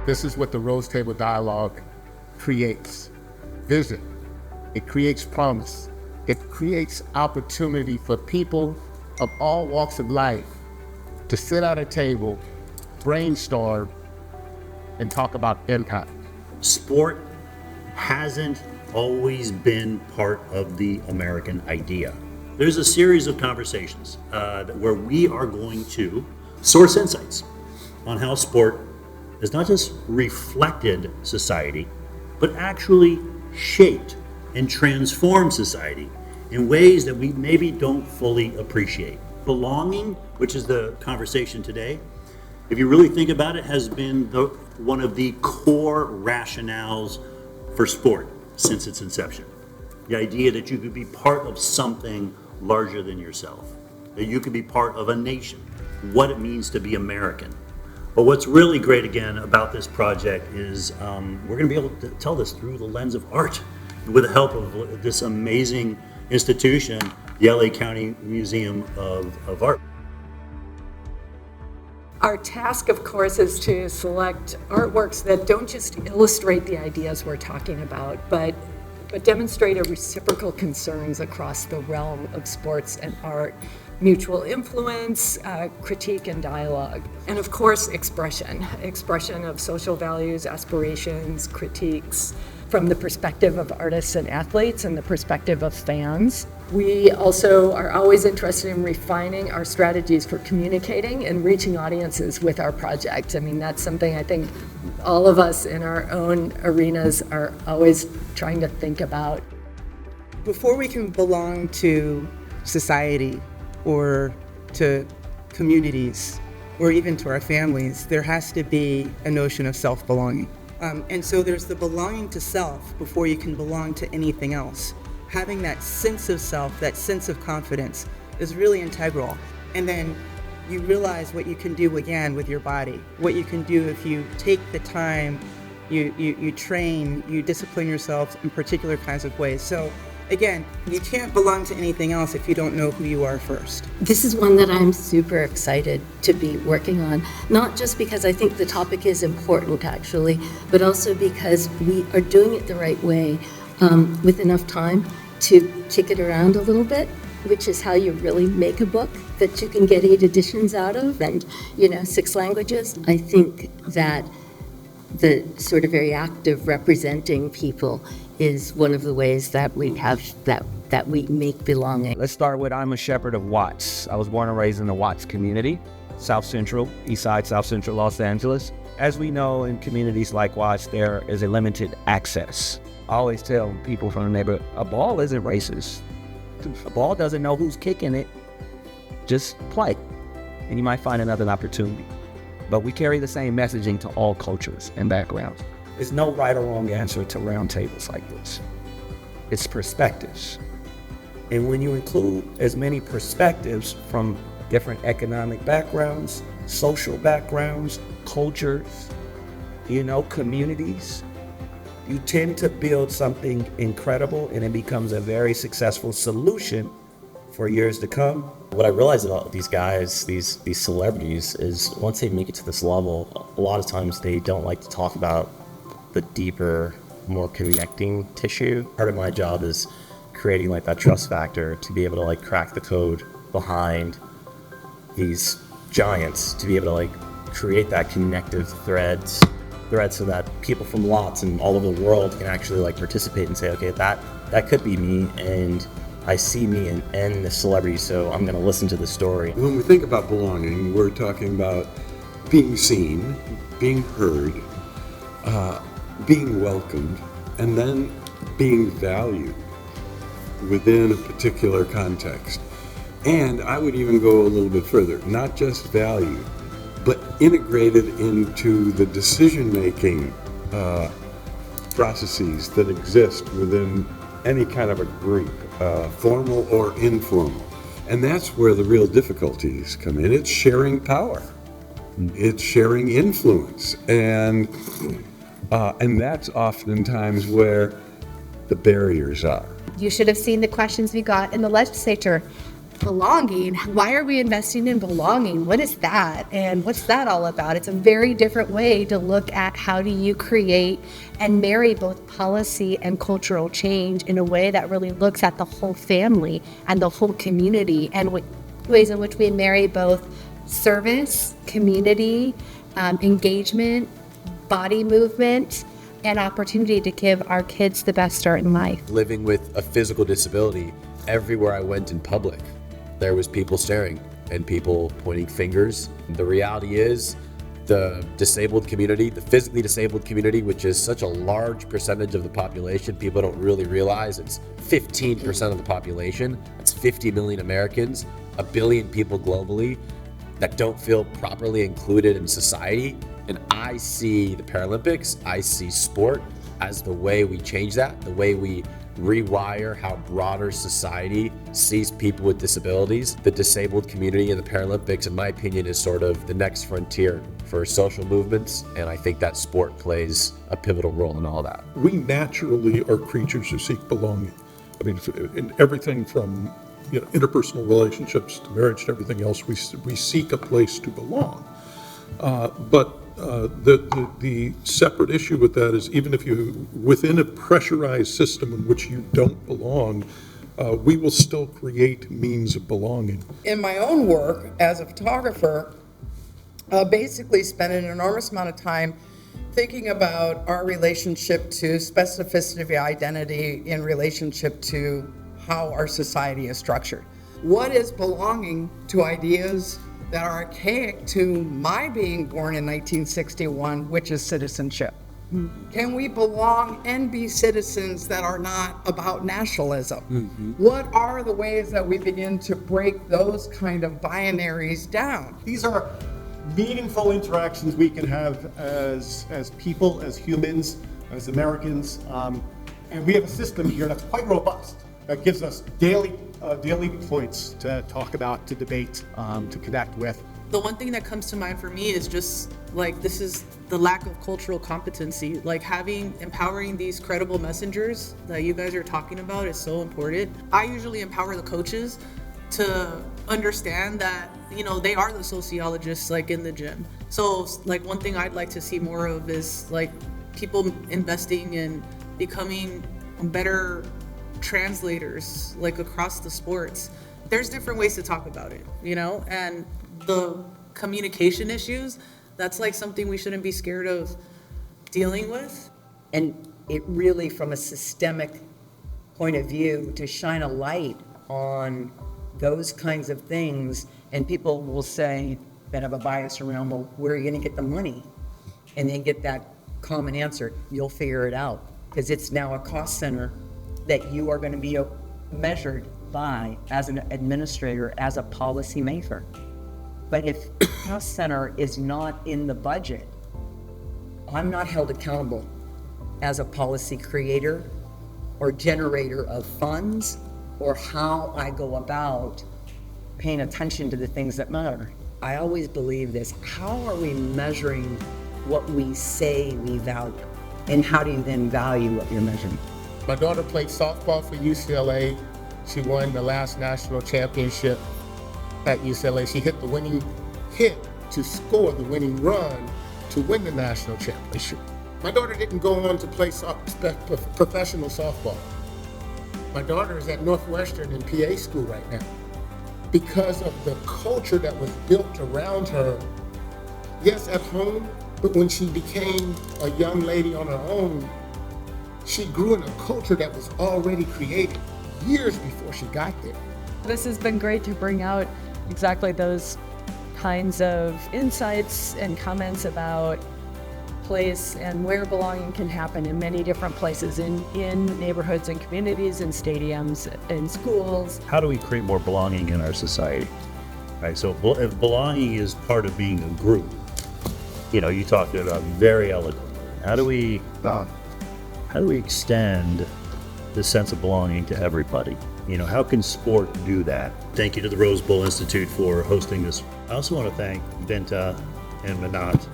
This is what the roundtable dialogue creates. Vision. It creates promise. It creates opportunity for people of all walks of life to sit at a table, brainstorm, and talk about impact. Sport hasn't always been part of the American idea. There's a series of conversations where we are going to source insights on how sport has not just reflected society, but actually shaped and transformed society in ways that we maybe don't fully appreciate. Belonging, which is the conversation today, if you really think about it, has been one of the core rationales for sport since its inception. The idea that you could be part of something larger than yourself, that you could be part of a nation, what it means to be American. But what's really great again about this project is we're going to be able to tell this through the lens of art with the help of this amazing institution, the LA County Museum of Art. Our task, of course, is to select artworks that don't just illustrate the ideas we're talking about, but demonstrate a reciprocal concerns across the realm of sports and art, mutual influence, critique and dialogue, and of course expression of social values, aspirations, critiques from the perspective of artists and athletes and the perspective of fans. We also are always interested in refining our strategies for communicating and reaching audiences with our project. I mean, that's something I think all of us in our own arenas are always trying to think about. Before we can belong to society or to communities or even to our families, there has to be a notion of self-belonging. And so there's the belonging to self before you can belong to anything else. Having that sense of self, that sense of confidence is really integral. And then you realize what you can do again with your body, what you can do if you take the time, you train, you discipline yourself in particular kinds of ways. So again, you can't belong to anything else if you don't know who you are first. This is one that I'm super excited to be working on, not just because I think the topic is important actually, but also because we are doing it the right way with enough time to kick it around a little bit, which is how you really make a book that you can get 8 editions out of and, 6 languages. I think that the sort of very active representing people is one of the ways that we have that we make belonging. Let's start with I'm a shepherd of Watts. I was born and raised in the Watts community, South Central, East Side, South Central Los Angeles. As we know, in communities like Watts, there is a limited access. I always tell people from the neighborhood, a ball isn't racist. A ball doesn't know who's kicking it. Just play, and you might find another opportunity. But we carry the same messaging to all cultures and backgrounds. There's no right or wrong answer to roundtables like this. It's perspectives. And when you include as many perspectives from different economic backgrounds, social backgrounds, cultures, communities, you tend to build something incredible and it becomes a very successful solution for years to come. What I realized about these guys, these celebrities, is once they make it to this level, a lot of times they don't like to talk about the deeper, more connecting tissue. Part of my job is creating that trust factor to be able to crack the code behind these giants, to be able to create that connective thread so that people from lots and all over the world can actually participate and say, okay, that could be me, and I see me in the celebrity, so I'm going to listen to the story. When we think about belonging, we're talking about being seen, being heard, being welcomed, and then being valued within a particular context. And I would even go a little bit further, not just valued, but integrated into the decision-making processes that exist within any kind of a group, formal or informal. And that's where the real difficulties come in. It's sharing power. It's sharing influence. And that's oftentimes where the barriers are. You should have seen the questions we got in the legislature belonging. Why are we investing in belonging? What is that? And what's that all about? It's a very different way to look at how do you create and marry both policy and cultural change in a way that really looks at the whole family and the whole community, and ways in which we marry both service, community, engagement, body movement, and opportunity to give our kids the best start in life. Living with a physical disability, everywhere I went in public, there was people staring and people pointing fingers. The reality is, the disabled community, the physically disabled community, which is such a large percentage of the population, people don't really realize it's 15% of the population. That's 50 million Americans, 1 billion people globally that don't feel properly included in society. And I see the Paralympics, I see sport as the way we change that, the way we rewire how broader society sees people with disabilities. The disabled community in the Paralympics, in my opinion, is sort of the next frontier for social movements, and I think that sport plays a pivotal role in all that. We naturally are creatures who seek belonging. I mean, in everything from interpersonal relationships to marriage to everything else, we seek a place to belong. But the separate issue with that is, even if you, within a pressurized system in which you don't belong, we will still create means of belonging. In my own work as a photographer, basically spent an enormous amount of time thinking about our relationship to specificity of identity in relationship to how our society is structured. What is belonging to ideas that are archaic to my being born in 1961, which is citizenship? Can we belong and be citizens that are not about nationalism? What are the ways that we begin to break those kind of binaries down? These are meaningful interactions we can have as people, as humans, as Americans, and we have a system here that's quite robust, that gives us daily points to talk about, to debate, to connect with. The one thing that comes to mind for me is just like, this is the lack of cultural competency. Like, empowering these credible messengers that you guys are talking about is so important. I usually empower the coaches to understand that, they are the sociologists, like, in the gym. So, like, one thing I'd like to see more of is, like, people investing in becoming better translators, like, across the sports. There's different ways to talk about it, and the communication issues, that's like something we shouldn't be scared of dealing with. And it really, from a systemic point of view, to shine a light on those kinds of things, and people will say, that have a bias around, well, where are you going to get the money? And then get that common answer, you'll figure it out, because it's now a cost center that you are going to be measured by as an administrator, as a policymaker. But if the cost center is not in the budget, I'm not held accountable as a policy creator or generator of funds, or how I go about paying attention to the things that matter. I always believe this: how are we measuring what we say we value? And how do you then value what you're measuring? My daughter played softball for UCLA. She won the last national championship at UCLA. She hit the winning hit to score the winning run to win the national championship. My daughter didn't go on to play professional softball. My daughter is at Northwestern in PA school right now because of the culture that was built around her. Yes, at home, but when she became a young lady on her own, she grew in a culture that was already created years before she got there. This has been great to bring out exactly those kinds of insights and comments about place and where belonging can happen in many different places, in neighborhoods and communities, in stadiums, in schools. How do we create more belonging in our society? Right, so if belonging is part of being a group, you talked about very eloquently. How do we extend the sense of belonging to everybody? How can sport do that? Thank you to the Rose Bowl Institute for hosting this. I also want to thank Binta and Manat,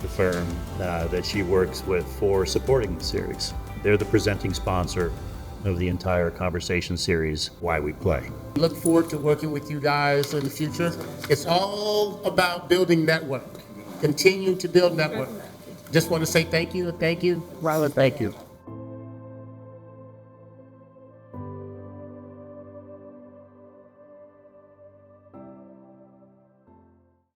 the firm that she works with, for supporting the series. They're the presenting sponsor of the entire conversation series, Why We Play. Look forward to working with you guys in the future. It's all about building network. Continue to build network. Just want to say thank you. Rylan, thank you.